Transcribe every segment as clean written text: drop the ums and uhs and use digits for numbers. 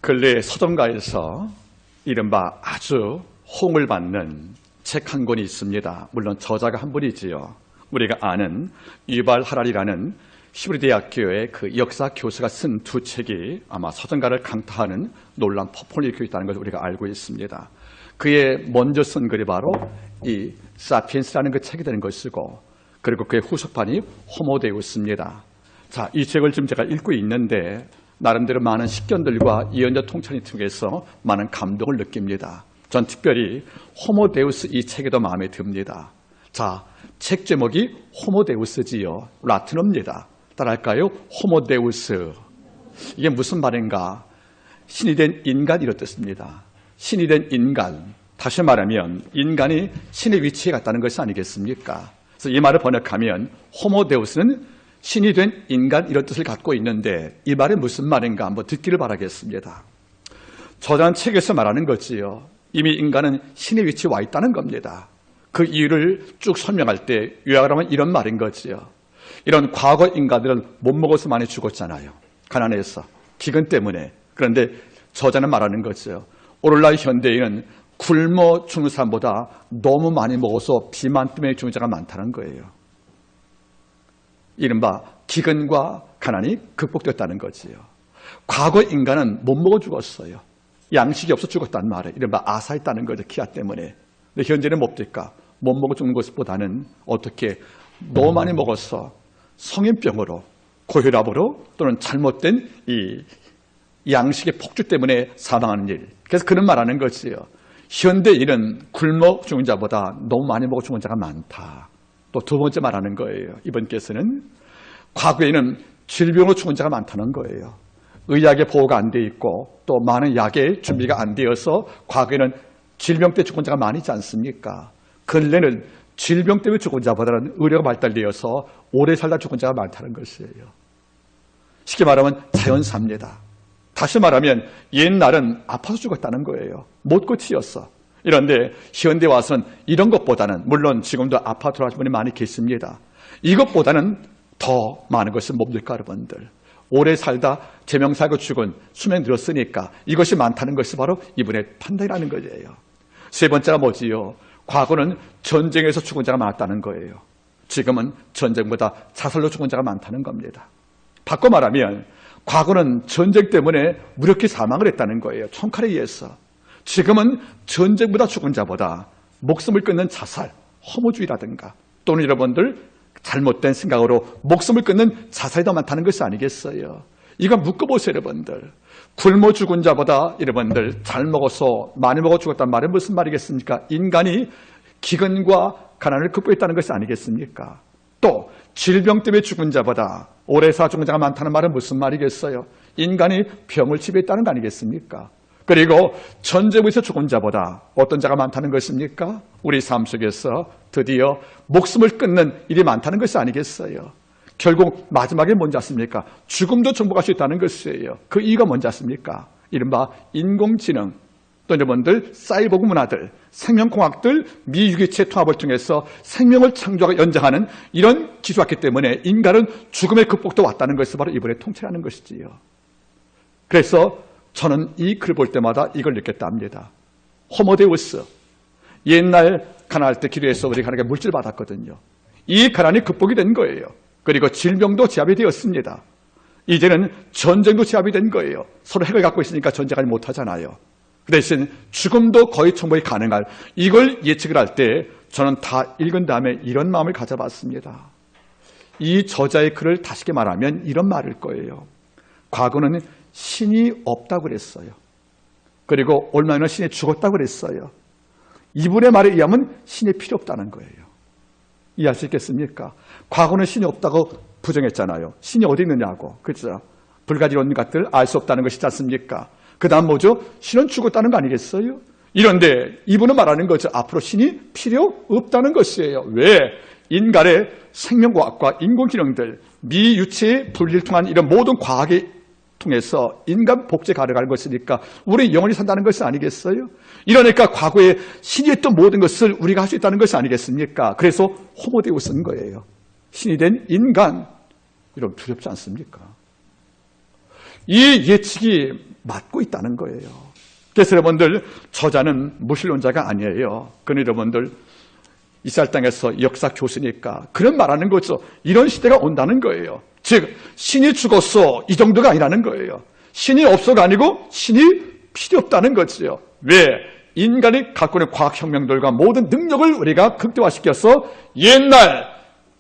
근래 서점가에서 이른바 아주 호응을 받는 책 한 권이 있습니다. 물론 저자가 한 분이지요. 우리가 아는 유발 하랄이라는 히브리 대학교의 그 역사 교수가 쓴 두 책이 아마 서점가를 강타하는 놀라운 폭풍을 일으키고 있다는 것을 우리가 알고 있습니다. 그의 먼저 쓴 글이 바로 이 사피엔스라는 그 책이 되는 것이고, 그리고 그의 후속판이 호모데우스입니다. 자, 이 책을 지금 제가 읽고 있는데 나름대로 많은 식견들과 예언자 통찰이 통해서 많은 감동을 느낍니다. 전 특별히 호모데우스 이 책에도 마음에 듭니다. 자, 책 제목이 호모데우스지요. 라틴어입니다. 따라할까요? 호모데우스. 이게 무슨 말인가? 신이 된 인간 이런 뜻입니다. 신이 된 인간. 다시 말하면 인간이 신의 위치에 갔다는 것이 아니겠습니까? 그래서 이 말을 번역하면 호모데우스는 신이 된 인간 이런 뜻을 갖고 있는데, 이 말이 무슨 말인가 한번 듣기를 바라겠습니다. 저자는 책에서 말하는 거지요. 이미 인간은 신의 위치에 와 있다는 겁니다. 그 이유를 쭉 설명할 때 요약을 하면 이런 말인 거지요. 이런 과거 인간들은 못 먹어서 많이 죽었잖아요. 가난해서, 기근 때문에. 그런데 저자는 말하는 거죠. 오늘날 현대인은 굶어 죽는 사람보다 너무 많이 먹어서 비만 때문에 죽는 자가 많다는 거예요. 이른바 기근과 가난이 극복됐다는 거지요. 과거 인간은 못 먹어 죽었어요. 양식이 없어 죽었다는 말에 이른바 아사했다는 거죠. 기아 때문에. 근데 현재는 뭡니까? 못 먹어 죽는 것보다는 어떻게 너무 많이 먹어서 성인병으로, 고혈압으로, 또는 잘못된 이 양식의 폭주 때문에 사망하는 일. 그래서 그는 말하는 거지요. 현대인은 굶어 죽은 자보다 너무 많이 먹어 죽은 자가 많다. 또 두 번째 말하는 거예요. 이번께서는 과거에는 질병으로 죽은 자가 많다는 거예요. 의학의 보호가 안 돼 있고 또 많은 약의 준비가 안 되어서 과거에는 질병 때문에 죽은 자가 많이 있지 않습니까? 근래는 질병 때문에 죽은 자보다는 의료가 발달되어서 오래 살다 죽은 자가 많다는 것이에요. 쉽게 말하면 자연사입니다. 다시 말하면 옛날은 아파서 죽었다는 거예요. 못 고치었어. 이런데 현대 와서는 이런 것보다는, 물론 지금도 아파 돌아가신 분이 많이 계십니다. 이것보다는 더 많은 것은 뭡니까 여러분들? 오래 살다 제명 살고 죽은 수명 늘었으니까 이것이 많다는 것이 바로 이분의 판단이라는 거예요. 세 번째가 뭐지요? 과거는 전쟁에서 죽은 자가 많았다는 거예요. 지금은 전쟁보다 자살로 죽은 자가 많다는 겁니다. 바꿔 말하면 과거는 전쟁 때문에 무력히 사망을 했다는 거예요. 총칼에 의해서. 지금은 전쟁보다 죽은 자보다 목숨을 끊는 자살, 허무주의라든가, 또는 여러분들 잘못된 생각으로 목숨을 끊는 자살이 더 많다는 것이 아니겠어요? 이거 묶어보세요, 여러분들. 굶어 죽은 자보다 여러분들 잘 먹어서 많이 먹어 죽었단 말은 무슨 말이겠습니까? 인간이 기근과 가난을 극복했다는 것이 아니겠습니까? 또 질병 때문에 죽은 자보다 오래 사 죽은 자가 많다는 말은 무슨 말이겠어요? 인간이 병을 지배했다는 거 아니겠습니까? 그리고 전쟁에서 죽은 자보다 어떤 자가 많다는 것입니까? 우리 삶 속에서 드디어 목숨을 끊는 일이 많다는 것이 아니겠어요? 결국 마지막에 뭔지 아십니까? 죽음도 정복할 수 있다는 것이에요. 그 이유가 뭔지 아십니까? 이른바 인공지능, 또 여러분들 사이보그 문화들, 생명공학들, 미유기체 통합을 통해서 생명을 창조하고 연장하는 이런 기술이 왔기 때문에 인간은 죽음의 극복도 왔다는 것이 바로 이번에 통찰하는 것이지요. 그래서 저는 이 글 볼 때마다 이걸 느꼈다 합니다. 호모데우스. 옛날 가난할 때 기도해서 우리 하나님께 물질 받았거든요. 이 가난이 극복이 된 거예요. 그리고 질병도 제압이 되었습니다. 이제는 전쟁도 제압이 된 거예요. 서로 핵을 갖고 있으니까 전쟁을 못하잖아요. 그 대신 죽음도 거의 정복이 가능할, 이걸 예측을 할 때 저는 다 읽은 다음에 이런 마음을 가져봤습니다. 이 저자의 글을 다시게 말하면 이런 말일 거예요. 과거는 신이 없다고 그랬어요. 그리고 얼마 전에 신이 죽었다고 그랬어요. 이분의 말에 의하면 신이 필요 없다는 거예요. 이해할 수 있겠습니까? 과거는 신이 없다고 부정했잖아요. 신이 어디 있느냐고. 그렇죠? 불가지론 것들 알 수 없다는 것이지 않습니까? 그 다음 뭐죠? 신은 죽었다는 거 아니겠어요? 이런데 이분은 말하는 거죠. 앞으로 신이 필요 없다는 것이에요. 왜? 인간의 생명과학과 인공기능들, 미유체의 분리를 통한 이런 모든 과학의 통해서 인간 복제 가능한 것이니까 우리 영원히 산다는 것이 아니겠어요? 이러니까 과거에 신이 했던 모든 것을 우리가 할 수 있다는 것이 아니겠습니까? 그래서 호모데우스인 거예요. 신이 된 인간. 여러분 두렵지 않습니까? 이 예측이 맡고 있다는 거예요. 그래서 여러분들, 저자는 무신론자가 아니에요. 그건 여러분들 이스라엘 땅에서 역사 교수니까 그런 말하는 거죠. 이런 시대가 온다는 거예요. 즉 신이 죽었어, 이 정도가 아니라는 거예요. 신이 없어가 아니고 신이 필요 없다는 거지요. 왜? 인간이 갖고 있는 과학혁명들과 모든 능력을 우리가 극대화시켜서 옛날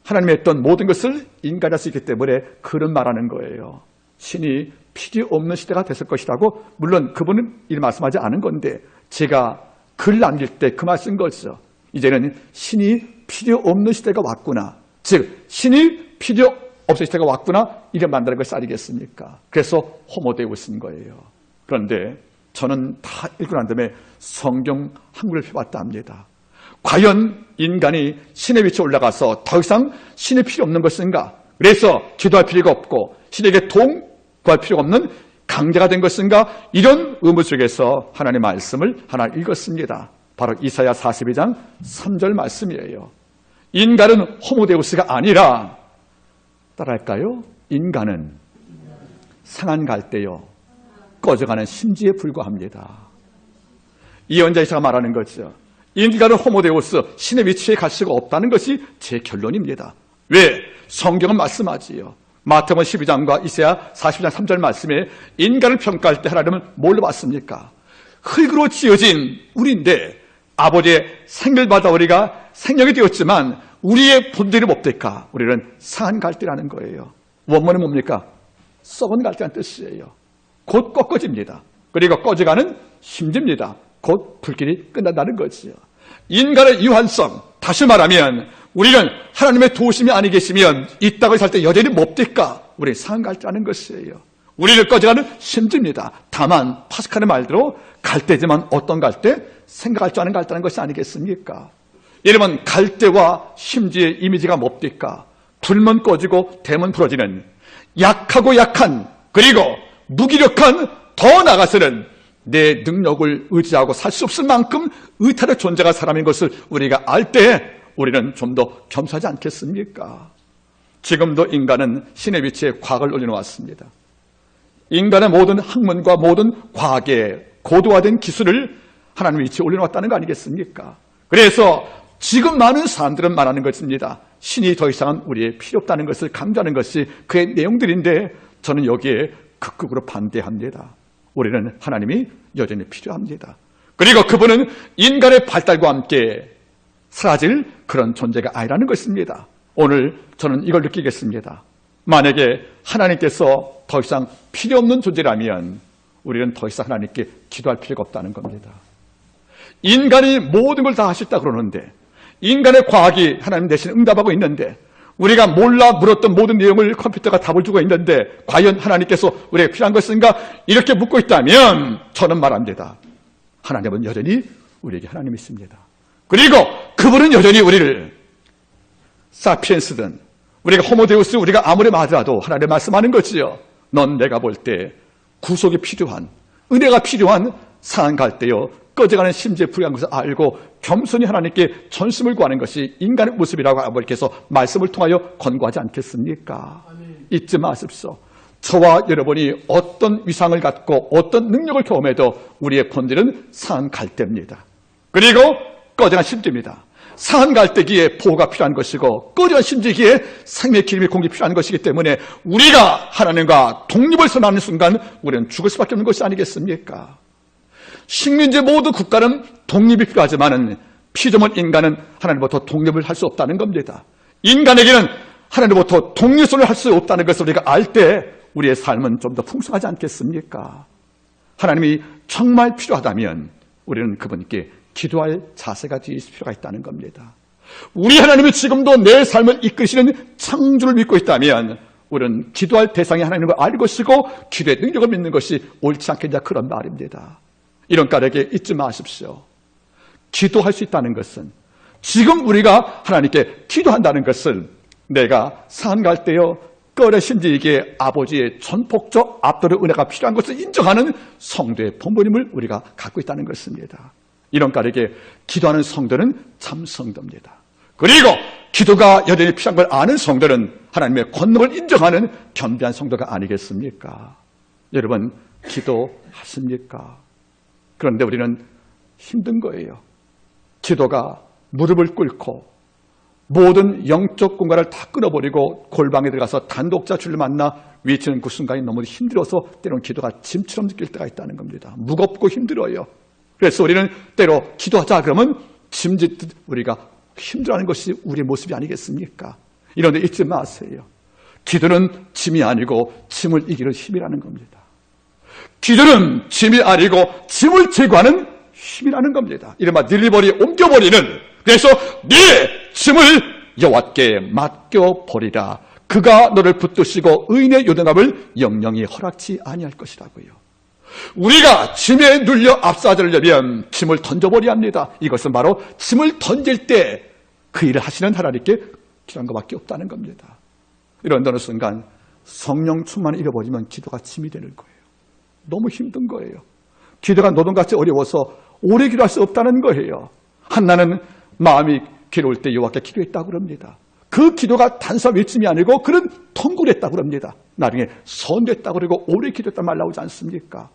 하나님이 했던 모든 것을 인간이 할 수 있기 때문에 그런 말하는 거예요. 신이 필요 없는 시대가 됐을 것이라고. 물론 그분은 이 말씀하지 않은 건데 제가 글 남길 때 그 말 쓴 거죠. 이제는 신이 필요 없는 시대가 왔구나. 즉 신이 필요 없을 시대가 왔구나. 이런 만드는 것이 아니겠습니까? 그래서 호모데우스인 거예요. 그런데 저는 다 읽고 난 다음에 성경 한글을 펴봤다 합니다. 과연 인간이 신의 위치에 올라가서 더 이상 신이 필요 없는 것인가? 그래서 기도할 필요가 없고 신에게 구할 필요가 없는 강자가 된 것인가? 이런 의문 속에서 하나님의 말씀을 하나 읽었습니다. 바로 이사야 42장 3절 말씀이에요. 인간은 호모데우스가 아니라 따라할까요? 인간은 상한 갈대요 꺼져가는 심지에 불과합니다. 이언자 이사가 말하는 거죠. 인간은 호모데우스, 신의 위치에 갈 수가 없다는 것이 제 결론입니다. 왜? 성경은 말씀하지요. 마태복음 12장과 이사야 42장 3절 말씀에 인간을 평가할 때 하나님은 뭘로 봤습니까? 흙으로 지어진 우리인데 아버지의 생을 받아 우리가 생명이 되었지만 우리의 본질이 뭡니까? 우리는 상한 갈대라는 거예요. 원문은 뭡니까? 썩은 갈대라는 뜻이에요. 곧 꺾어집니다. 그리고 꺼져가는 심지입니다. 곧 불길이 끝난다는 거지요. 인간의 유한성, 다시 말하면 우리는 하나님의 도우심이 아니 계시면 이 땅을 살 때 여전히 뭡니까? 우리 상한 갈대라는 것이에요. 우리를 꺼져가는 심지입니다. 다만 파스칼의 말대로 갈대지만 어떤 갈대? 생각할 줄 아는 갈대라는 것이 아니겠습니까? 여러분, 갈대와 심지의 이미지가 뭡니까? 불면 꺼지고 대면 부러지는 약하고 약한, 그리고 무기력한, 더 나아가서는 내 능력을 의지하고 살 수 없을 만큼 의탈의 존재가 사람인 것을 우리가 알 때 우리는 좀 더 겸손하지 않겠습니까? 지금도 인간은 신의 위치에 과학을 올려놓았습니다. 인간의 모든 학문과 모든 과학의 고도화된 기술을 하나님 위치에 올려놓았다는 거 아니겠습니까? 그래서 지금 많은 사람들은 말하는 것입니다. 신이 더 이상은 우리의 필요 없다는 것을 강조하는 것이 그의 내용들인데 저는 여기에 극극으로 반대합니다. 우리는 하나님이 여전히 필요합니다. 그리고 그분은 인간의 발달과 함께 사라질 그런 존재가 아니라는 것입니다. 오늘 저는 이걸 느끼겠습니다. 만약에 하나님께서 더 이상 필요 없는 존재라면 우리는 더 이상 하나님께 기도할 필요가 없다는 겁니다. 인간이 모든 걸 다 하셨다 그러는데, 인간의 과학이 하나님 대신 응답하고 있는데, 우리가 몰라 물었던 모든 내용을 컴퓨터가 답을 주고 있는데 과연 하나님께서 우리에게 필요한 것인가? 이렇게 묻고 있다면 저는 말합니다. 하나님은 여전히 우리에게 하나님이십니다. 그리고 그분은 여전히 우리를 사피엔스든 우리가 호모데우스, 우리가 아무리 말하더라도 하나님 말씀하는 거지요. 넌 내가 볼 때 구속이 필요한, 은혜가 필요한 상한 갈대요 꺼져가는 심지에 불의한 것을 알고 겸손히 하나님께 전심을 구하는 것이 인간의 모습이라고 아버지께서 말씀을 통하여 권고하지 않겠습니까? 아멘. 잊지 마십시오. 저와 여러분이 어떤 위상을 갖고 어떤 능력을 경험해도 우리의 본질은 상한 갈대입니다. 그리고 꺼져간 심지입니다. 상한 갈대기에 보호가 필요한 것이고 꺼져간 심지기에 생명의 기름이 공기 필요한 것이기 때문에 우리가 하나님과 독립을 선언하는 순간 우리는 죽을 수밖에 없는 것이 아니겠습니까? 식민지 모든 국가는 독립이 필요하지만 피조물 인간은 하나님부터 독립을 할 수 없다는 겁니다. 인간에게는 하나님부터 독립선을 할 수 없다는 것을 우리가 알 때 우리의 삶은 좀 더 풍성하지 않겠습니까? 하나님이 정말 필요하다면 우리는 그분께 기도할 자세가 되어있을 필요가 있다는 겁니다. 우리 하나님이 지금도 내 삶을 이끄시는 창조를 믿고 있다면 우리는 기도할 대상이 하나님인 걸 알 것이고 기도의 능력을 믿는 것이 옳지 않겠냐, 그런 말입니다. 이런 까닭에 잊지 마십시오. 기도할 수 있다는 것은, 지금 우리가 하나님께 기도한다는 것은 내가 상한 갈대여 꺼려 심지에게 아버지의 전폭적 압도의 은혜가 필요한 것을 인정하는 성도의 본분임을 우리가 갖고 있다는 것입니다. 이런 까닭에 기도하는 성도는 참 성도입니다. 그리고 기도가 여전히 필요한 걸 아는 성도는 하나님의 권능을 인정하는 겸비한 성도가 아니겠습니까? 여러분, 기도하십니까? 그런데 우리는 힘든 거예요. 기도가 무릎을 꿇고 모든 영적 공간을 다 끊어버리고 골방에 들어가서 단독자 주를 만나 외치는 그 순간이 너무 힘들어서 때로는 기도가 짐처럼 느낄 때가 있다는 겁니다. 무겁고 힘들어요. 그래서 우리는 때로 기도하자 그러면 짐짓듯 우리가 힘들어하는 것이 우리의 모습이 아니겠습니까? 이런 데 잊지 마세요. 기도는 짐이 아니고 짐을 이기는 힘이라는 겁니다. 기도는 짐이 아니고 짐을 제거하는 힘이라는 겁니다. 이른바 딜리버리 옮겨버리는, 그래서 네 짐을 여호와께 맡겨버리라. 그가 너를 붙드시고 의인의 요동함을 영영히 허락지 아니할 것이라고요. 우리가 짐에 눌려 압사하려면 짐을 던져버려야 합니다. 이것은 바로 짐을 던질 때 그 일을 하시는 하나님께 기도한 것밖에 없다는 겁니다. 이런 어느 순간 성령 충만을 잃어버리면 기도가 짐이 되는 거예요. 너무 힘든 거예요. 기도가 노동같이 어려워서 오래 기도할 수 없다는 거예요. 한나는 마음이 괴로울 때 여호와께 기도했다고 그럽니다. 그 기도가 단순한 외침이 아니고 그런 통곡을 했다고 그럽니다. 나중에 선됐다고 그러고 오래 기도했단 말 나오지 않습니까?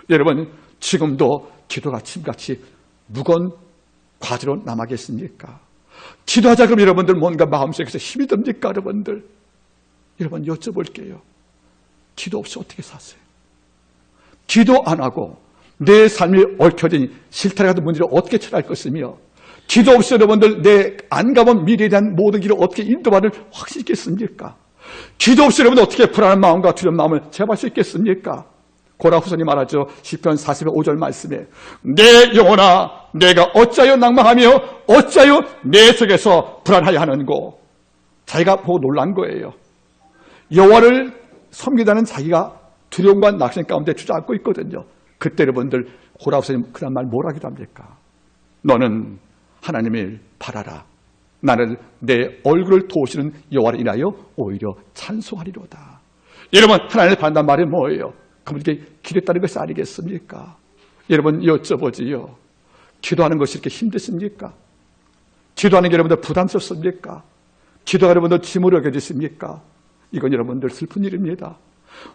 여러분, 지금도 기도가 짐같이 무거운 과제로 남아겠습니까? 기도하자 그럼 여러분들 뭔가 마음속에서 힘이 듭니까? 여러분 여쭤볼게요. 기도 없이 어떻게 사세요? 기도 안 하고 내 삶이 얽혀진 실타래 같은 문제를 어떻게 처리할 것이며, 기도 없이 여러분들 내 안 가본 미래에 대한 모든 길을 어떻게 인도받을 확신이 있겠습니까? 기도 없이 여러분들 어떻게 불안한 마음과 두려운 마음을 제압할 수 있겠습니까? 고라 후손이 말하죠. 시편 45절 말씀에 내 영혼아 내가 어찌하여 낭망하며 어찌하여 내 속에서 불안하여 하는고. 자기가 보고 놀란 거예요. 여호와를 섬기다는 자기가 두려움과 낙심 가운데 주저앉고 있거든요. 그때 여러분들 고라 후손이 그런 말 뭐라 하기도 합니까? 너는 하나님을 바라라. 나는 내 얼굴을 도우시는 여호와를 인하여 오히려 찬송하리로다. 여러분, 하나님을 바란다는 말이 뭐예요? 그분께 기도했다는 것이 아니겠습니까? 여러분 여쭤보지요. 기도하는 것이 이렇게 힘드십니까? 기도하는 게 여러분들 부담스럽습니까? 기도가 여러분들 짐으로 여겨지십니까? 이건 여러분들 슬픈 일입니다.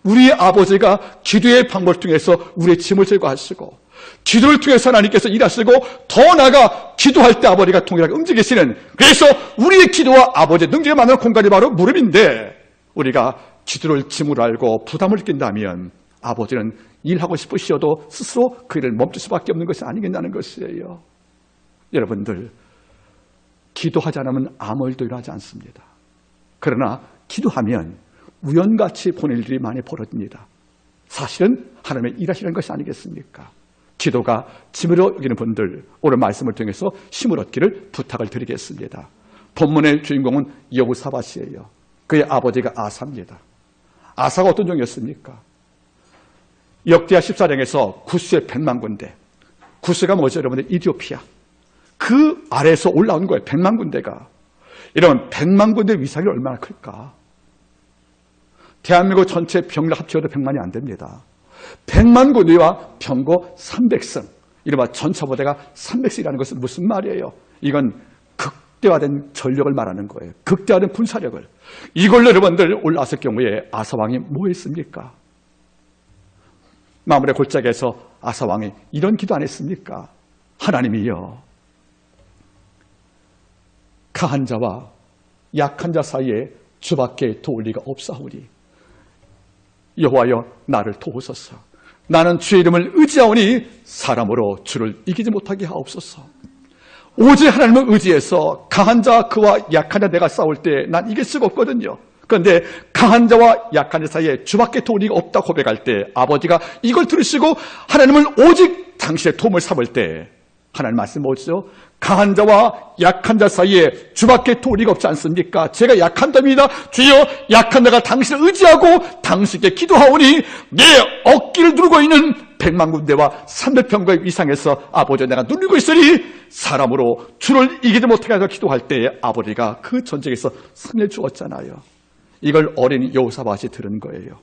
우리 아버지가 기도의 방법을 통해서 우리의 짐을 제거하시고 기도를 통해서 하나님께서 일하시고 더 나아가 기도할 때 아버지가 동일하게 움직이시는, 그래서 우리의 기도와 아버지의 능력을 만나는 공간이 바로 무릎인데, 우리가 기도를 짐으로 알고 부담을 느낀다면 아버지는 일하고 싶으시어도 스스로 그 일을 멈출 수밖에 없는 것이 아니겠냐는 것이에요. 여러분들, 기도하지 않으면 아무 일도 일어나지 않습니다. 그러나 기도하면 우연같이 보낼 일이 많이 벌어집니다. 사실은 하나님의 일하시는 것이 아니겠습니까? 기도가 짐으로 여기는 분들, 오늘 말씀을 통해서 힘을 얻기를 부탁을 드리겠습니다. 본문의 주인공은 여호사밧이에요. 그의 아버지가 아사입니다. 아사가 어떤 종이었습니까? 역대하 14장에서 구스의 100만 군대. 구스가 뭐죠, 여러분들? 이디오피아. 그 아래에서 올라온 거예요. 100만 군대가. 이런 100만 군대의 위상이 얼마나 클까? 대한민국 전체 병력 합쳐도 100만이 안 됩니다. 100만 군대와 병거 300승. 이른바 전차부대가 300승이라는 것은 무슨 말이에요? 이건 극대화된 전력을 말하는 거예요. 극대화된 군사력을. 이걸로 여러분들 올라왔을 경우에 아사왕이 뭐 했습니까? 마물의 골짜기에서 아사왕이 이런 기도 안 했습니까? 하나님이여, 강한 자와 약한 자 사이에 주밖에 도울 리가 없사오니 여호와여 나를 도우소서. 나는 주의 이름을 의지하오니 사람으로 주를 이기지 못하게 하옵소서. 오직 하나님을 의지해서 강한 자와 그와 약한 자 내가 싸울 때 난 이길 수가 없거든요. 그런데 강한 자와 약한 자 사이에 주밖에 도울 리가 없다고 고백할 때 아버지가 이걸 들으시고 하나님을 오직 당신의 도움을 삼을 때 하나님 말씀 뭐죠? 강한 자와 약한 자 사이에 주밖에 도울 리가 없지 않습니까? 제가 약한 자입니다. 주여, 약한 자가 당신을 의지하고 당신께 기도하오니 내 어깨를 누르고 있는 100만 군대와 300병거의 위상에서 아버지 내가 누리고 있으니 사람으로 주를 이기지 못하게 해서 기도할 때 아버지가 그 전쟁에서 승리를 주었잖아요. 이걸 어린 여호사밧이 들은 거예요.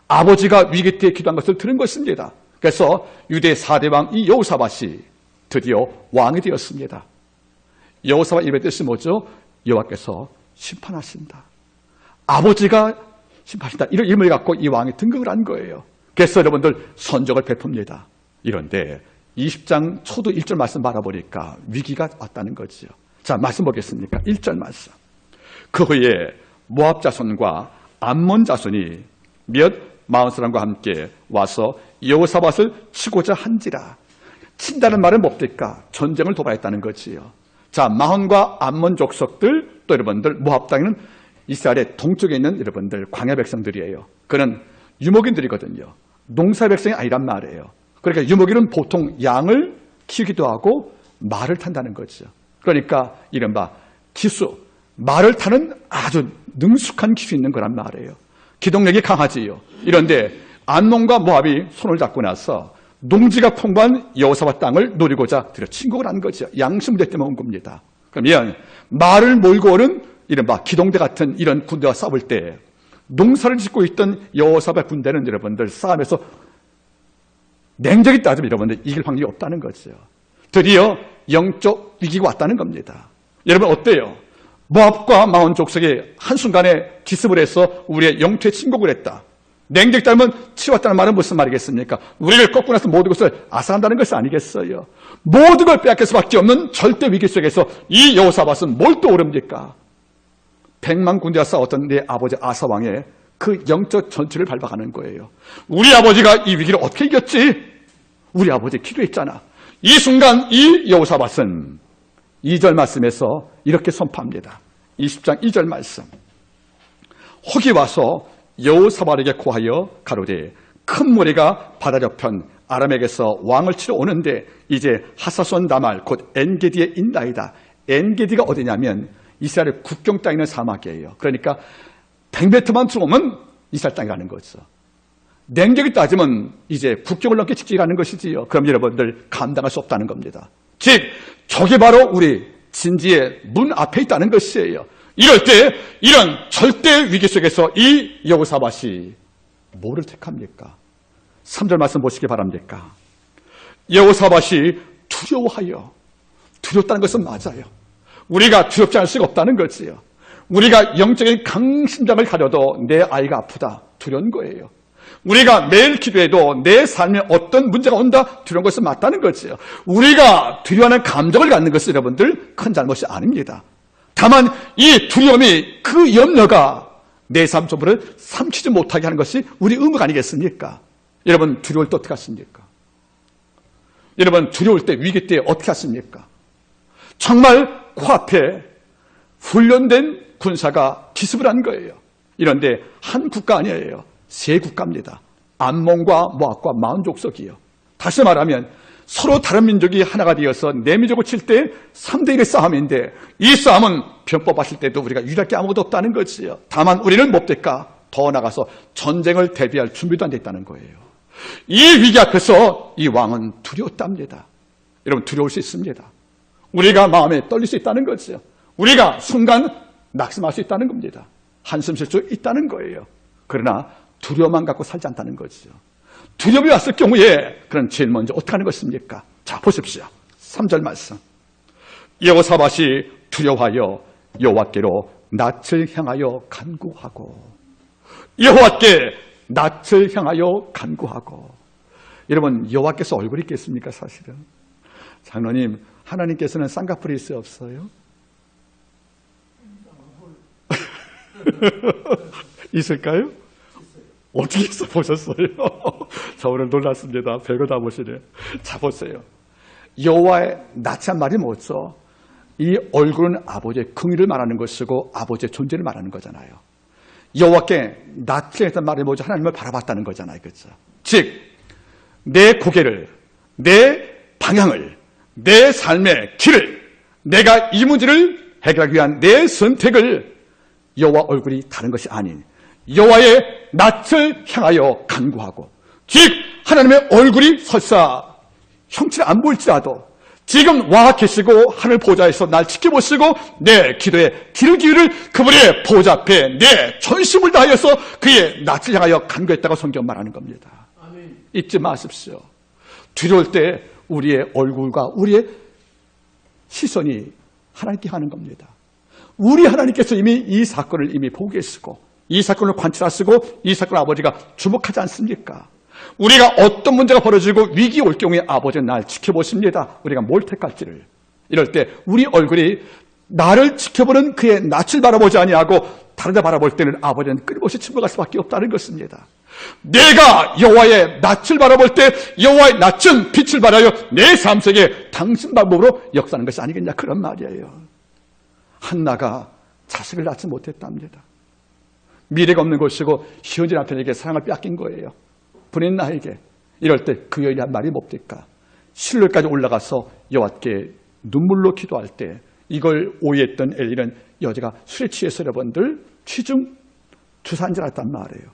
아버지가 위기 때 기도한 것을 들은 것입니다. 그래서 유대 4대 왕 이 여호사밧이 드디어 왕이 되었습니다. 여호사밧 이름의 뜻이 뭐죠? 여호와께서 심판하신다. 아버지가 심판하신다. 이런 이름을 갖고 이 왕이 등극을 한 거예요. 그래서 여러분들 선적을 베풉니다. 이런데 20장 초도 1절 말씀 바라보니까 위기가 왔다는 거지요. 자, 말씀 보겠습니까? 1절 말씀. 그 후에 모압 자손과 암몬 자손이 몇 마흔 사람과 함께 와서 여호사밧을 치고자 한지라. 친다는 말은 뭡니까? 전쟁을 도발했다는 거지요. 자, 마흔과 암몬 족속들, 또 여러분들 모압 땅에는 이스라엘의 동쪽에 있는 여러분들 광야 백성들이에요. 그는 유목인들이거든요. 농사 백성이 아니란 말이에요. 그러니까 유목인은 보통 양을 키우기도 하고 말을 탄다는 거죠. 그러니까 이른바 기수, 말을 타는 아주 능숙한 기수 있는 거란 말이에요. 기동력이 강하지요. 이런데 암몬과 모압이 손을 잡고 나서 농지가 풍부한 여호사밧 땅을 노리고자 들여 침공을 한 거죠. 양심 문제 때문에 온 겁니다. 그러면 말을 몰고 오는 이른바 기동대 같은 이런 군대와 싸울 때 농사를 짓고 있던 여호사밧 군대는 여러분들 싸움에서 냉정히 따지면 여러분들 이길 확률이 없다는 거죠. 드디어 영적 위기가 왔다는 겁니다. 여러분 어때요? 모압과 마온 족속이 한순간에 기습을 해서 우리의 영토에 침공을 했다. 냉정히 따지면 치웠다는 말은 무슨 말이겠습니까? 우리를 꺾고 나서 모든 것을 앗아간다는 것이 아니겠어요? 모든 걸 빼앗길 수밖에 없는 절대 위기 속에서 이 여호사밧은 뭘 떠오릅니까? 100만 군대와 싸웠던 내 아버지 아사 왕의 그 영적 전투를 밟아가는 거예요. 우리 아버지가 이 위기를 어떻게 이겼지? 우리 아버지 기도했잖아. 이 순간 이 여호사밧은 2절 말씀에서 이렇게 선포합니다. 20장 2절 말씀. 혹이 와서 여호사밧에게 고하여 가로되 큰 무리가 바다 저편 아람에게서 왕을 치러 오는데 이제 하사손 다말 곧 엔게디에 있나이다. 엔게디가 어디냐면 이스라엘 국경 땅에 있는 사막이에요. 그러니까 100m만 들어오면 이스라엘 땅이라는 거죠. 냉정히 따지면 이제 국경을 넘게 직진하는 것이지요. 그럼 여러분들 감당할 수 없다는 겁니다. 즉 저게 바로 우리 진지의 문 앞에 있다는 것이에요. 이럴 때 이런 절대 위기 속에서 이 여호사밧이 뭐를 택합니까? 3절 말씀 보시기 바랍니까? 여호사밧이 두려웠다는 것은 맞아요. 우리가 두렵지 않을 수가 없다는 거지요. 우리가 영적인 강심장을 가려도 내 아이가 아프다 두려운 거예요. 우리가 매일 기도해도 내 삶에 어떤 문제가 온다 두려운 것은 맞다는 거지요. 우리가 두려워하는 감정을 갖는 것은 여러분들 큰 잘못이 아닙니다. 다만 이 두려움이 그 염려가 내 삶 전부를 삼키지 못하게 하는 것이 우리 의무가 아니겠습니까? 여러분 두려울 때 어떻게 하십니까? 여러분 두려울 때 위기 때 어떻게 하십니까? 정말 코앞에 훈련된 군사가 기습을 한 거예요. 이런데 한 국가 아니에요. 세 국가입니다. 암몬과 모압과 마온 족속이요. 다시 말하면 서로 다른 민족이 하나가 되어서 내 민족을 칠 때 3대1의 싸움인데 이 싸움은 변법 하실 때도 우리가 유리할 게 아무것도 없다는 거지요. 다만 우리는 뭡니까? 더 나가서 전쟁을 대비할 준비도 안 됐다는 거예요. 이 위기 앞에서 이 왕은 두려웠답니다. 여러분 두려울 수 있습니다. 우리가 마음에 떨릴 수 있다는 거죠. 우리가 순간 낙심할 수 있다는 겁니다. 한숨 쉴 수 있다는 거예요. 그러나 두려움만 갖고 살지 않다는 거죠. 두려움이 왔을 경우에 그럼 제일 먼저 어떻게 하는 것입니까? 자 보십시오. 3절 말씀. 여호사밧이 두려워하여 여호와께로 낯을 향하여 간구하고 여호와께 낯을 향하여 간구하고. 여러분 여호와께서 얼굴이 있겠습니까? 사실은 장로님 하나님께서는 쌍꺼풀이 있어요 없어요? 있을까요? 어떻게 있어 보셨어요? 저 오늘 놀랐습니다. 별거 다 보시네. 자 보세요. 여호와의 낯한 말이 뭐죠? 이 얼굴은 아버지의 긍휼을 말하는 것이고 아버지의 존재를 말하는 거잖아요. 여호와께 낯을 했던 말이 뭐죠? 하나님을 바라봤다는 거잖아요. 그렇죠? 즉 내 고개를, 내 방향을, 내 삶의 길을, 내가 이 문제를 해결하기 위한 내 선택을 여호와 얼굴이 다른 것이 아닌 여호와의 낯을 향하여 간구하고, 즉 하나님의 얼굴이 설사 형체를 안 보일지라도 지금 와 계시고 하늘 보좌에서 날 지켜보시고 내 기도에 귀를 기울일 그분의 보좌 앞에 내 전심을 다하여서 그의 낯을 향하여 간구했다고 성경 말하는 겁니다. 아멘. 잊지 마십시오. 두려울 때 우리의 얼굴과 우리의 시선이 하나님께 하는 겁니다. 우리 하나님께서 이미 이 사건을 이미 보고 계시고 이 사건을 관찰하시고 이 사건을 아버지가 주목하지 않습니까? 우리가 어떤 문제가 벌어지고 위기 올 경우에 아버지는 날 지켜보십니다. 우리가 뭘 택할지를. 이럴 때 우리 얼굴이 나를 지켜보는 그의 낯을 바라보지 아니하고 다른 데 바라볼 때는 아버지는 끊임없이 침묵할 수밖에 없다는 것입니다. 내가 여호와의 낯을 바라볼 때 여호와의 낯은 빛을 발하여 내 삶 속에 당신 방법으로 역사하는 것이 아니겠냐, 그런 말이에요. 한나가 자식을 낳지 못했답니다. 미래가 없는 것이고 현재 남편에게 사랑을 빼앗긴 거예요. 부인 나에게. 이럴 때 그 여인이 한 말이 뭡니까? 실로까지 올라가서 여호와께 눈물로 기도할 때 이걸 오해했던 엘리는 여자가 술에 취해서 여러분들 취중 주사한 줄 알았단 말이에요.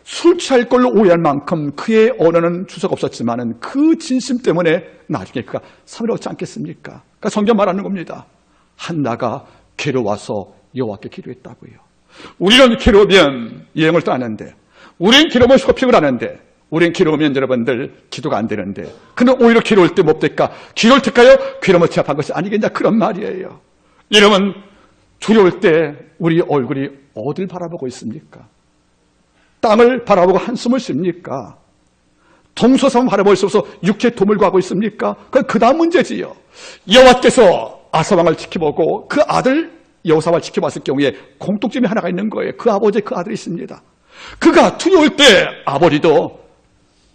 술 취할 걸로 오해할 만큼 그의 언어는 주석 없었지만은 그 진심 때문에 나중에 그가 사람을 얻지 않겠습니까? 그러니까 성경 말하는 겁니다. 한나가 괴로워서 여호와께 기도했다고요. 우리는 괴로우면 여행을 떠나는데, 우리는 괴로우면 쇼핑을 하는데, 우리는 괴로우면 여러분들 기도가 안 되는데, 근데 오히려 괴로울 때 못 될까? 기도를 택하여 괴로움을 제압한 것이 아니겠냐, 그런 말이에요. 여러분, 두려울 때 우리 얼굴이 어딜 바라보고 있습니까? 땅을 바라보고 한숨을 쉽니까? 동서섬 바라볼 수 없어 육체의 도움을 구하고 있습니까? 그건 그 다음 문제지요. 여호와께서 아사왕을 지켜보고 그 아들 여호사밧을 지켜봤을 경우에 공통점이 하나가 있는 거예요. 그 아버지의 그 아들이 있습니다. 그가 두려울 때 아버지도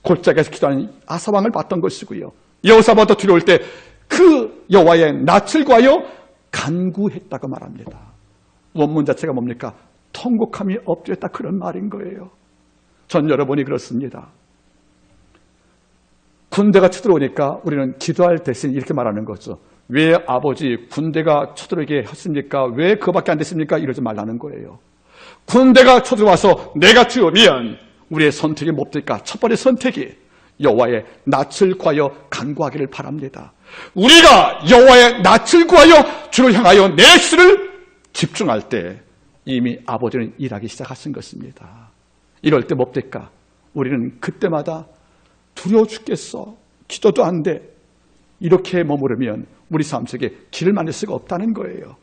골짜기에서 기도하는 아사왕을 봤던 것이고요. 여호사밧도 두려울 때 그 여호와의 낯을 구하여 간구했다고 말합니다. 원문 자체가 뭡니까? 통곡함이 엎드렸다, 그런 말인 거예요. 전 여러분이 그렇습니다. 군대가 쳐들어오니까 우리는 기도할 대신 이렇게 말하는 거죠. 왜 아버지 군대가 쳐들어오게 했습니까? 왜 그거밖에 안 됐습니까? 이러지 말라는 거예요. 군대가 쳐들어와서 내가 죽으면 우리의 선택이 뭡니까? 첫 번째 선택이 여호와의 낯을 구하여 간구하기를 바랍니다. 우리가 여호와의 낯을 구하여 주를 향하여 내 시를 집중할 때 이미 아버지는 일하기 시작하신 것입니다. 이럴 때 뭡니까? 우리는 그때마다 두려워 죽겠어, 기도도 안 돼, 이렇게 머무르면 우리 삶 속에 길을 만들 수가 없다는 거예요.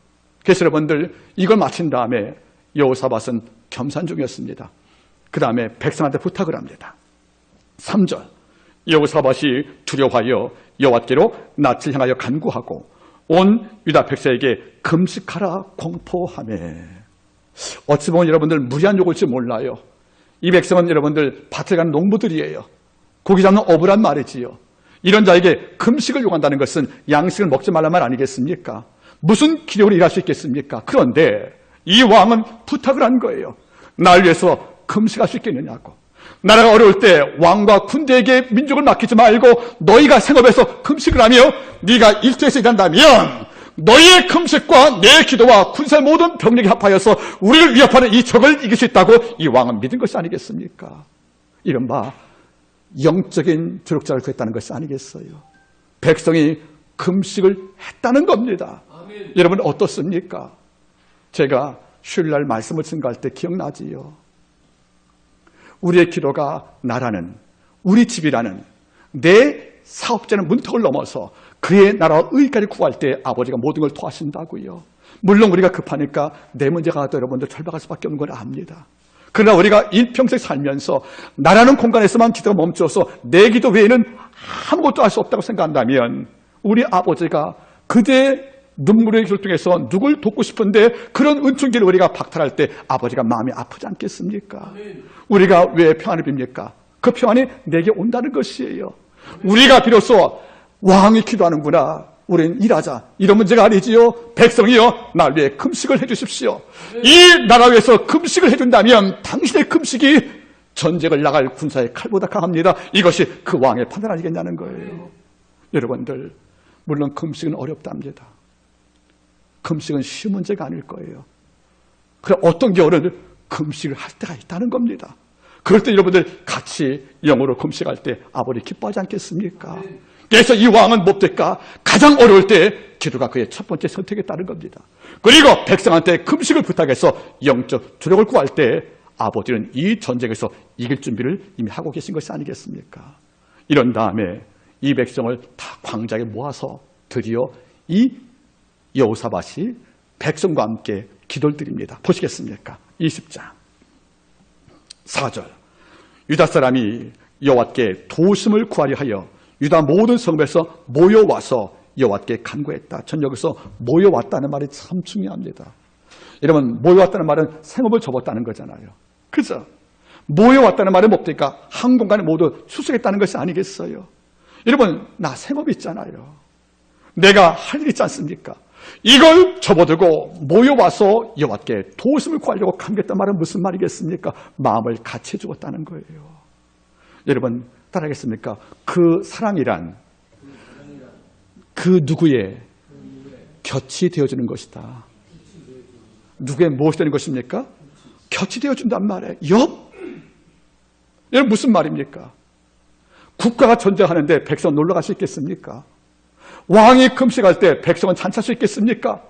그래서 여러분들 이걸 마친 다음에 여호사밧은 겸산 중이었습니다. 그 다음에 백성한테 부탁을 합니다. 3절, 여호사밧이 두려워하여 여호와께로 낯을 향하여 간구하고 온 유다 백성에게 금식하라 공포하며. 어찌 보면 여러분들 무리한 요구일지 몰라요. 이 백성은 여러분들 밭에 가는 농부들이에요. 고기 잡는 어부란 말이지요. 이런 자에게 금식을 요구한다는 것은 양식을 먹지 말란 말 아니겠습니까? 무슨 기력으로 일할 수 있겠습니까? 그런데 이 왕은 부탁을 한 거예요. 날 위해서 금식할 수 있겠느냐고. 나라가 어려울 때 왕과 군대에게 민족을 맡기지 말고 너희가 생업해서 금식을 하며 네가 일터에서 일한다면 너희의 금식과 내 기도와 군사의 모든 병력이 합하여서 우리를 위협하는 이 적을 이길 수 있다고 이 왕은 믿은 것이 아니겠습니까? 이른바 영적인 조력자를 구했다는 것이 아니겠어요? 백성이 금식을 했다는 겁니다. 아멘. 여러분 어떻습니까? 제가 휴일날 말씀을 증거할 때 기억나지요. 우리의 기도가 나라는, 우리 집이라는, 내 사업자는 문턱을 넘어서 그의 나라와 의까지 구할 때 아버지가 모든 걸 도와신다고요. 물론 우리가 급하니까 내 문제가 와도 여러분들 절박할 수밖에 없는 걸 압니다. 그러나 우리가 일평생 살면서 나라는 공간에서만 기도가 멈춰서 내 기도 외에는 아무것도 할 수 없다고 생각한다면 우리 아버지가 그대의 눈물의 결정에서 누굴 돕고 싶은데 그런 은총기를 우리가 박탈할 때 아버지가 마음이 아프지 않겠습니까? 아멘. 우리가 왜 평안을 빕니까? 그 평안이 내게 온다는 것이에요. 아멘. 우리가 비로소 왕이 기도하는구나, 우리는 일하자, 이런 문제가 아니지요. 백성이여 날 위해 금식을 해주십시오. 아멘. 이 나라 위해서 금식을 해준다면 당신의 금식이 전쟁을 나갈 군사의 칼보다 강합니다. 이것이 그 왕의 판단 아니겠냐는 거예요. 아멘. 여러분들 물론 금식은 어렵답니다. 금식은 쉬운 문제가 아닐 거예요. 그래 어떤 겨울은 금식을 할 때가 있다는 겁니다. 그럴 때 여러분들 같이 영으로 금식할 때 아버지 기뻐하지 않겠습니까? 그래서 이 왕은 뭡니까? 가장 어려울 때 기도가 그의 첫 번째 선택에 따른 겁니다. 그리고 백성한테 금식을 부탁해서 영적 주력을 구할 때 아버지는 이 전쟁에서 이길 준비를 이미 하고 계신 것이 아니겠습니까? 이런 다음에 이 백성을 다 광장에 모아서 드디어 이 여호사밧이 백성과 함께 기도를 드립니다. 보시겠습니까? 20장 4절, 유다 사람이 여호와께 도심을 구하려 하여 유다 모든 성읍에서 모여와서 여호와께 간구했다. 전 여기서 모여왔다는 말이 참 중요합니다. 여러분, 모여왔다는 말은 생업을 접었다는 거잖아요. 그죠? 모여왔다는 말은 뭡니까? 한 공간에 모두 출석했다는 것이 아니겠어요? 여러분, 나 생업이 있잖아요. 내가 할 일 있지 않습니까? 이걸 접어두고 모여와서 여호와께 도심을 구하려고 간구했단 말은 무슨 말이겠습니까? 마음을 같이 해주었다는 거예요. 여러분, 따라하겠습니까? 그 사랑이란 그 누구의 곁이 되어주는 것이다. 누구의 무엇이 되는 것입니까? 곁이 되어준단 말이에요. 여러분, 무슨 말입니까? 국가가 전쟁하는데 백성 놀러 갈 수 있겠습니까? 왕이 금식할 때 백성은 잔치할 수 있겠습니까?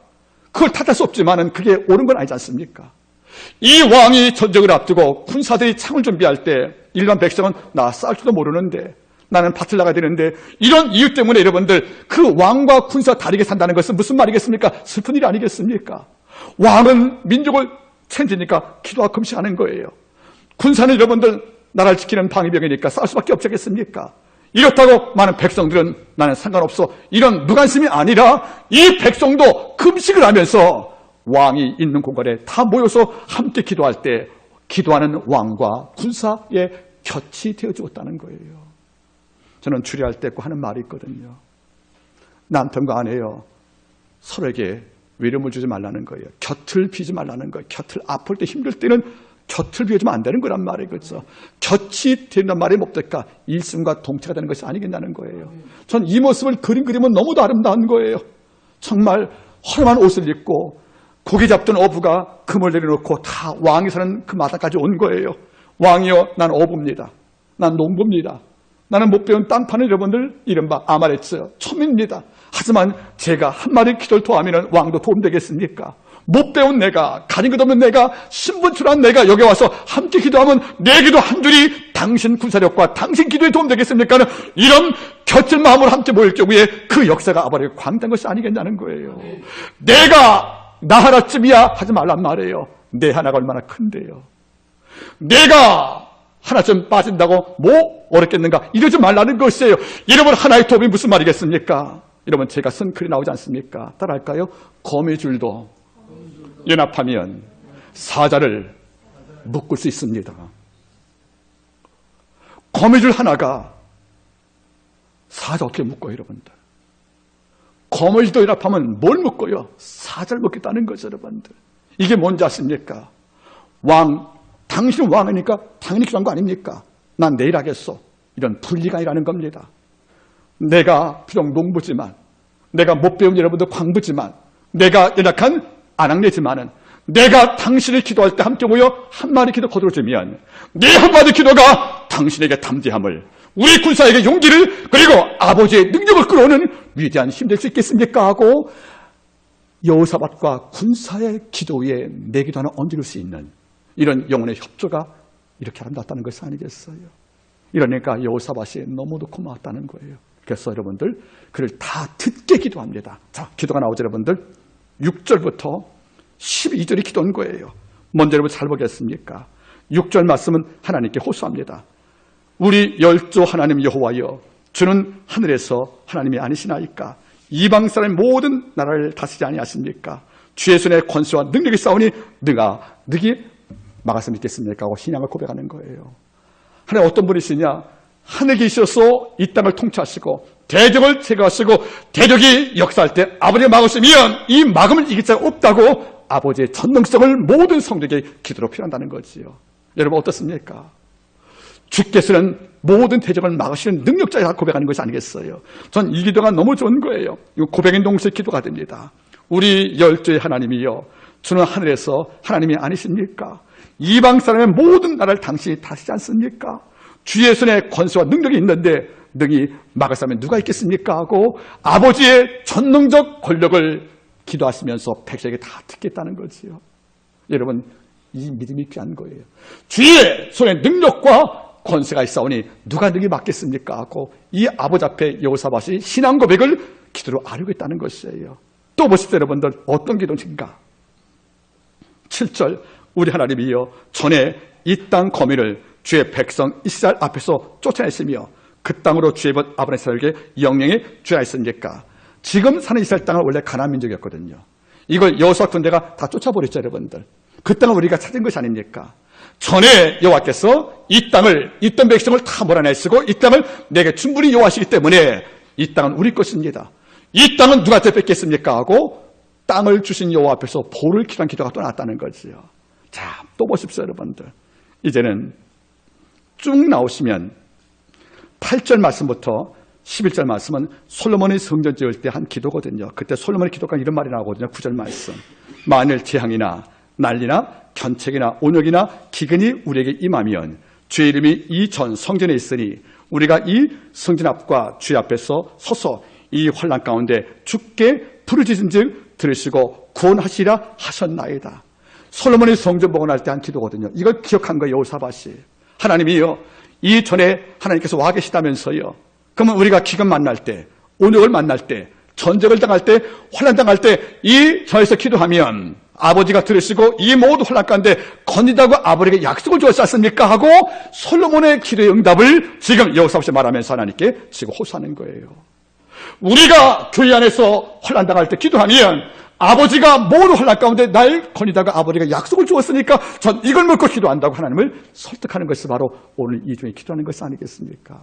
그걸 탓할 수 없지만 그게 옳은 건 아니지 않습니까? 이 왕이 전쟁을 앞두고 군사들이 창을 준비할 때 일반 백성은 나 싸울 줄도 모르는데 나는 밭을 나가야 되는데 이런 이유 때문에 여러분들 그 왕과 군사 다르게 산다는 것은 무슨 말이겠습니까? 슬픈 일 아니겠습니까? 왕은 민족을 챙기니까 기도와 금식하는 거예요. 군사는 여러분들 나라를 지키는 방위병이니까 싸울 수밖에 없겠습니까? 이렇다고 많은 백성들은 나는 상관없어 이런 무관심이 아니라 이 백성도 금식을 하면서 왕이 있는 공간에 다 모여서 함께 기도할 때 기도하는 왕과 군사의 곁이 되어주었다는 거예요. 저는 주례할 때 꼭 하는 말이 있거든요. 남편과 아내요, 서로에게 위로를 주지 말라는 거예요. 곁을 비지 말라는 거예요. 곁을 아플 때 힘들 때는 곁을 비워주면 안 되는 거란 말이에요. 그렇죠? 곁이 된다는 말이 뭡니까? 일심과 동체가 되는 것이 아니겠냐는 거예요. 전 이 모습을 그리면 너무도 아름다운 거예요. 정말 허름한 옷을 입고 고기 잡던 어부가 금을 내려놓고 다 왕이 사는 그 마당까지 온 거예요. 왕이요, 난 어부입니다. 난 농부입니다. 나는 못 배운 땅 파는 여러분들 이른바 아말렉이요, 첨입니다. 하지만 제가 한마디 기도를 토하면 왕도 도움되겠습니까? 못 배운 내가, 가진 것 없는 내가, 신분출한 내가 여기 와서 함께 기도하면 내 기도 한 줄이 당신 군사력과 당신 기도에 도움되겠습니까? 이런 곁을 마음으로 함께 모일 경우에 그 역사가 아버지가 광대한 것이 아니겠냐는 거예요. 내가 나 하나쯤이야 하지 말란 말이에요. 내 하나가 얼마나 큰데요. 내가 하나쯤 빠진다고 뭐 어렵겠는가 이러지 말라는 것이에요. 여러분, 하나의 도움이 무슨 말이겠습니까? 여러분, 제가 쓴 글이 나오지 않습니까? 따라할까요? 거미줄도 연합하면 사자를 묶을 수 있습니다. 거미줄 하나가 사자 어떻게 묶어요, 여러분들? 거미줄도 연합하면 뭘 묶어요? 사자를 묶겠다는 거죠, 여러분들. 이게 뭔지 아십니까? 당신은 왕이니까 당연히 기도한 거 아닙니까? 난 내일 하겠어. 이런 분리가 아니라는 겁니다. 내가 비록 농부지만, 내가 못 배운 여러분들 광부지만, 내가 연약한 아낙네지만은 내가 당신을 기도할 때 함께 모여 한마디 기도 거두어주면 내 한마디 기도가 당신에게 담대함을, 우리 군사에게 용기를, 그리고 아버지의 능력을 끌어오는 위대한 힘 될 수 있겠습니까? 하고 여호사밧과 군사의 기도에 내 기도 하나 얹을 수 있는 이런 영혼의 협조가 이렇게 아름답다는 것이 아니겠어요? 이러니까 여호사밧이 너무도 고마웠다는 거예요. 그래서 여러분들 그를 다 듣게 기도합니다. 자, 기도가 나오죠, 여러분들. 6절부터 12절이 기도한 거예요. 먼저 여러분 잘 보겠습니까? 6절 말씀은 하나님께 호소합니다. 우리 열조 하나님 여호와여, 주는 하늘에서 하나님이 아니시나이까? 이방 사람의 모든 나라를 다스리지 아니하십니까? 주의 손에 권세와 능력이 싸우니 능히 막을 수 있겠습니까? 하고 신앙을 고백하는 거예요. 하나님 어떤 분이시냐? 하늘에 계셔서 이 땅을 통치하시고 대적을 제거하시고 대적이 역사할 때 아버지가 막으시면 이 막음을 이길 자가 없다고 아버지의 전능성을 모든 성도에게 기도로 표현한다는 거지요. 여러분 어떻습니까? 주께서는 모든 대적을 막으시는 능력자가 고백하는 것이 아니겠어요? 전 이 기도가 너무 좋은 거예요. 이거 고백인 동시에 기도가 됩니다. 우리 열조의 하나님이여, 주는 하늘에서 하나님이 아니십니까? 이방 사람의 모든 나라를 당신이 다스리지 않습니까? 주의 손에 권세와 능력이 있는데 능히 막을 사람이 누가 있겠습니까? 하고 아버지의 전능적 권력을 기도하시면서 백성에게 다 듣겠다는 거지요. 여러분, 이 믿음이 귀한 거예요. 주의 손에 능력과 권세가 있사오니 누가 능히 막겠습니까? 하고 이 아버지 앞에 여호사밧이 신앙 고백을 기도로 아뢰고 있다는 것이에요. 또 보십시오, 여러분들. 어떤 기도인가? 7절, 우리 하나님이여, 전에 이 땅 거민을 주의 백성 이스라엘 앞에서 쫓아냈으며 그 땅으로 주의 번 아브라함 이스라엘에게 영영에 주하였습니까? 지금 사는 이스라엘 땅은 원래 가나안 민족이었거든요. 이걸 여호수아 군대가 다 쫓아버렸죠, 여러분들. 그 땅을 우리가 찾은 것이 아닙니까? 전에 여호와께서 이 땅을, 있던 백성을 다 몰아내시고 이 땅을 내게 충분히 요하시기 때문에 이 땅은 우리 것입니다. 이 땅은 누가 뺏겠습니까? 하고 땅을 주신 여호와 앞에서 보를 기도한 기도가 또 나왔다는 거지요. 자, 또 보십시오, 여러분들. 이제는 쭉 나오시면 8절 말씀부터 11절 말씀은 솔로몬이 성전 지을 때 한 기도거든요. 그때 솔로몬의 기도가 이런 말이 나오거든요. 9절 말씀. 만일 재앙이나 난리나 견책이나 온역이나 기근이 우리에게 임하면 주의 이름이 이 전 성전에 있으니 우리가 이 성전 앞과 주의 앞에서 서서 이 환난 가운데 주께 부르짖은즉 들으시고 구원하시리라 하셨나이다. 솔로몬이 성전 복원할 때 한 기도거든요. 이걸 기억한 거예요, 여호사밧이. 하나님이요, 이전에 하나님께서 와 계시다면서요. 그러면 우리가 기근 만날 때, 온역을 만날 때, 전쟁을 당할 때, 환난 당할 때 이 전에서 기도하면 아버지가 들으시고 이 모든 환난 가운데 건진다고 아버지에게 약속을 주었지 않습니까? 하고 솔로몬의 기도의 응답을 지금 여호사밧이 말하면서 하나님께 지금 호소하는 거예요. 우리가 교회 안에서 환난 당할 때 기도하면 아버지가 모든 환난 가운데 날 건지다가 아버지가 약속을 주었으니까 전 이걸 먹고 기도한다고 하나님을 설득하는 것이 바로 오늘 이 중에 기도하는 것이 아니겠습니까?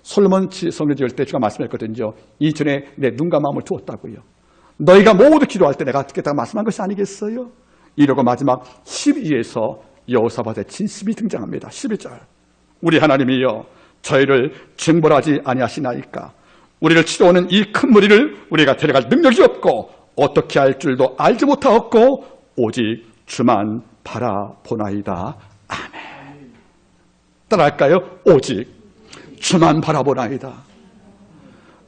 솔로몬 성전 지을 때 주가 말씀했거든요. 이전에 내 눈과 마음을 두었다고요. 너희가 모두 기도할 때 내가 듣겠다고 말씀한 것이 아니겠어요? 이러고 마지막 12에서 여호사밧의 진심이 등장합니다. 12절. 우리 하나님이여 저희를 징벌하지 아니하시나이까? 우리를 치러오는 이 큰 무리를 우리가 데려갈 능력이 없고 어떻게 할 줄도 알지 못하였고 오직 주만 바라보나이다. 아멘. 따라할까요? 오직 주만 바라보나이다.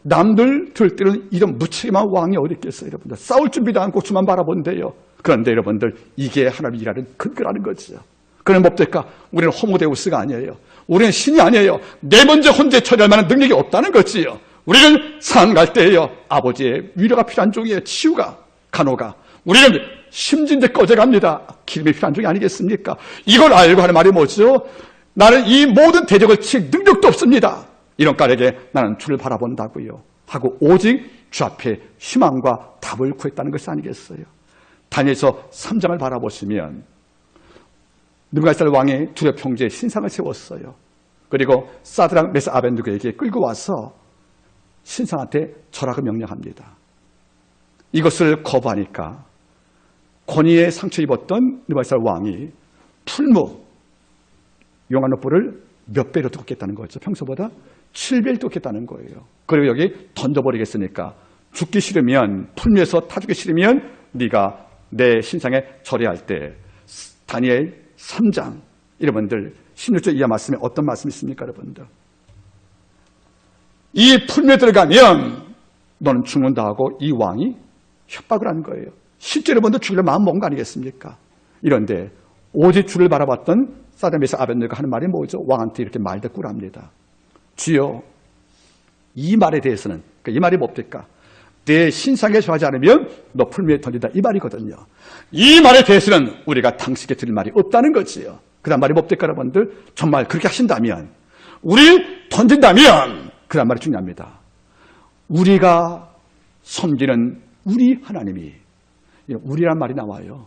남들 들 때는 이런 무책임한 왕이 어디 있겠어요, 여러분들. 싸울 준비도 않고 주만 바라본대요. 그런데 여러분들, 이게 하나님이 일하는 근거라는 거죠. 그는 뭡니까? 우리는 호모데우스가 아니에요. 우리는 신이 아니에요. 내 먼저 혼자 처리할 만한 능력이 없다는 거지요. 우리는 상한 갈 때에요, 아버지의 위로가 필요한 중이에요. 치유가, 간호가. 우리는 심진데 꺼져갑니다. 기름이 필요한 중이 아니겠습니까? 이걸 알고 하는 말이 뭐죠? 나는 이 모든 대적을 칠 능력도 없습니다. 이런 까닭에 나는 주를 바라본다고요. 하고 오직 주 앞에 희망과 답을 구했다는 것이 아니겠어요? 다니엘서 3장을 바라보시면 느부갓네살 왕이 두레 평지에 신상을 세웠어요. 그리고 사드락 메삭 아벤느고에게 끌고 와서 신상한테 절하고 명령합니다. 이것을 거부하니까 권위에 상처 입었던 느부갓네살 왕이 풀무 용화노불을 몇 배로 두겠다는 거죠. 평소보다 7배를 두겠다는 거예요. 그리고 여기 던져버리겠으니까 죽기 싫으면, 풀무에서 타죽기 싫으면 네가 내 신상에 절해할 때. 다니엘 3장, 여러분들 16절 이하 말씀에 어떤 말씀이 있습니까, 여러분들? 이 풀무에 들어가면 너는 죽는다 하고 이 왕이 협박을 하는 거예요. 실제로 여러분들 죽이려 마음 먹은 거 아니겠습니까? 이런데 오직 주를 바라봤던 사드락 메삭 아벤느고가 하는 말이 뭐죠? 왕한테 이렇게 말대꾸랍니다. 주여, 이 말에 대해서는, 그러니까 이 말이 뭡니까? 내 신상에 절하지 않으면 너 풀무에 던진다, 이 말이거든요. 이 말에 대해서는 우리가 당신께 드릴 말이 없다는 거지요. 그 다음 말이 뭡니까, 여러분들? 정말 그렇게 하신다면, 우리 던진다면, 그 다음 말이 중요합니다. 우리가 섬기는 우리 하나님이, 우리란 말이 나와요.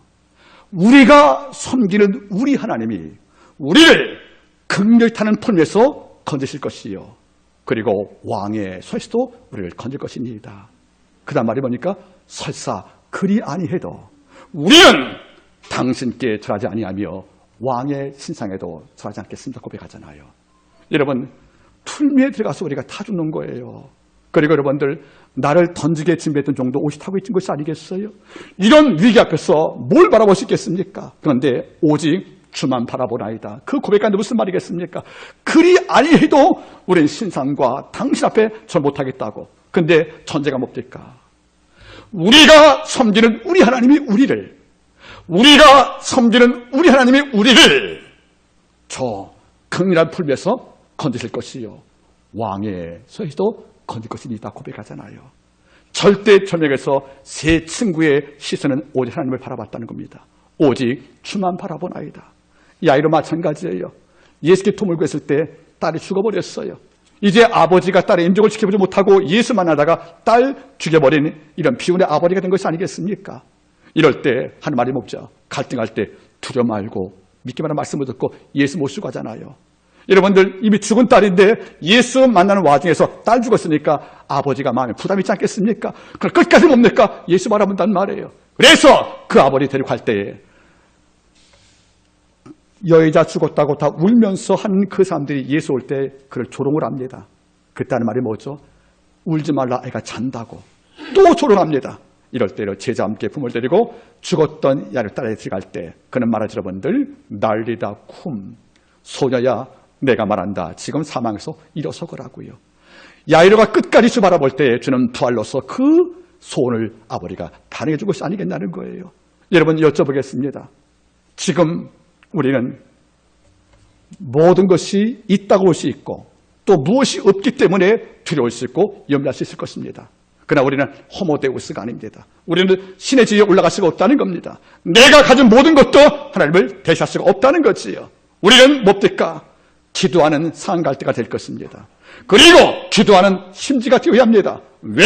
우리가 섬기는 우리 하나님이 우리를 극렬히 타는 풀무에서 건지실 것이요. 그리고 왕의 손에서도 우리를 건질 것입니다. 그 다음 말이 뭐니까? 설사 그리 아니해도 우리는 당신께 절하지 아니하며 왕의 신상에도 절하지 않겠습니다 고백하잖아요. 여러분, 풀무에 들어가서 우리가 타 죽는 거예요. 그리고 여러분들, 나를 던지게 준비했던 정도 옷이 타고 있는 것이 아니겠어요? 이런 위기 앞에서 뭘 바라볼 수 있겠습니까? 그런데 오직 주만 바라보나이다. 그 고백하는데 무슨 말이겠습니까? 그리 아니해도 우리는 신상과 당신 앞에 절 못하겠다고. 근데 전제가 뭡니까? 우리가 섬기는 우리 하나님이 우리를, 우리가 섬기는 우리 하나님이 우리를 저 극렬한 풀무에서 건지실 것이요. 왕의 손에서도 건질 것이니다 고백하잖아요. 절대 절명에서 세 친구의 시선은 오직 하나님을 바라봤다는 겁니다. 오직 주만 바라보나이다. 이 아이로 마찬가지예요. 예수께 도움을 구했을 때 딸이 죽어버렸어요. 이제 아버지가 딸의 인족을 지켜보지 못하고 예수 만나다가 딸 죽여버린 이런 비운의 아버지가 된 것이 아니겠습니까? 이럴 때 하는 말이 없죠. 갈등할 때 두려워 말고 믿기만 한 말씀을 듣고 예수 모시고 가잖아요. 여러분들 이미 죽은 딸인데 예수 만나는 와중에서 딸 죽었으니까 아버지가 마음에 부담이 있지 않겠습니까? 그걸 끝까지 뭡니까? 예수 바라본단 말이에요. 그래서 그 아버지 데리고 갈 때에 여자 죽었다고 다 울면서 한 그 사람들이 예수 올 때 그를 조롱을 합니다. 그때 하는 말이 뭐죠? 울지 말라, 애가 잔다고. 또 조롱합니다. 이럴 때 제자와 함께 부모를 데리고 죽었던 야를 따라 들어갈 때 그는 말하지 여러분들 난리다 쿰 소녀야 내가 말한다 지금 사망해서 일어서거라고요. 야이로가 끝까지 주 바라볼 때 주는 부활로서 그 소원을 아버지가 단행해 준 것이 아니겠냐는 거예요. 여러분 여쭤보겠습니다. 지금 우리는 모든 것이 있다고 볼 수 있고 또 무엇이 없기 때문에 두려울 수 있고 염려할 수 있을 것입니다. 그러나 우리는 호모데우스가 아닙니다. 우리는 신의 지위에 올라갈 수가 없다는 겁니다. 내가 가진 모든 것도 하나님을 대신할 수가 없다는 거지요. 우리는 뭡니까? 기도하는 상갈대가 될 것입니다. 그리고 기도하는 심지가 되어야 합니다. 왜?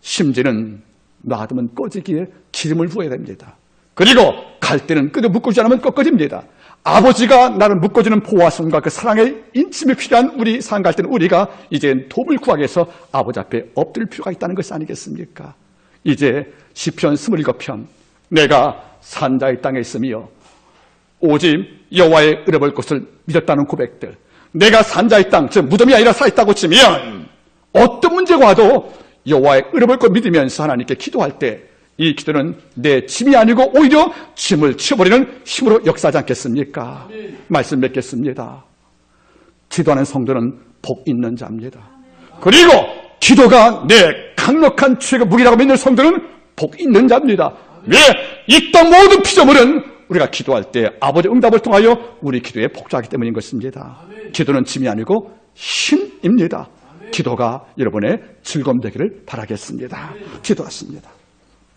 심지는 놔두면 꺼지기에 기름을 부어야 됩니다. 그리고 갈대는 끈을 묶어주지 않으면 꺾어집니다. 아버지가 나를 묶어주는 보호하심과 그 사랑의 인침이 필요한 우리 상갈대는 우리가 이제 도움을 구하기 위해서 아버지 앞에 엎드릴 필요가 있다는 것이 아니겠습니까? 이제 시편 27편 내가 산자의 땅에 있으며 오직 여호와의 은혜 볼 것을 믿었다는 고백들 내가 산자의 땅, 즉 무덤이 아니라 살아있다고 치면 어떤 문제가 와도 여호와의 은혜 볼 것 믿으면서 하나님께 기도할 때 이 기도는 내 짐이 아니고 오히려 짐을 치워버리는 힘으로 역사하지 않겠습니까? 아멘. 말씀 맺겠습니다. 기도하는 성도는 복 있는 자입니다. 그리고 기도가 내 강력한 최고 무기라고 믿는 성도는 복 있는 자입니다. 왜? 이 땅 모든 피조물은 우리가 기도할 때 아버지의 응답을 통하여 우리 기도에 복주하기 때문인 것입니다. 아멘. 기도는 짐이 아니고 힘입니다. 아멘. 기도가 여러분의 즐거움 되기를 바라겠습니다. 아멘. 기도하십니다.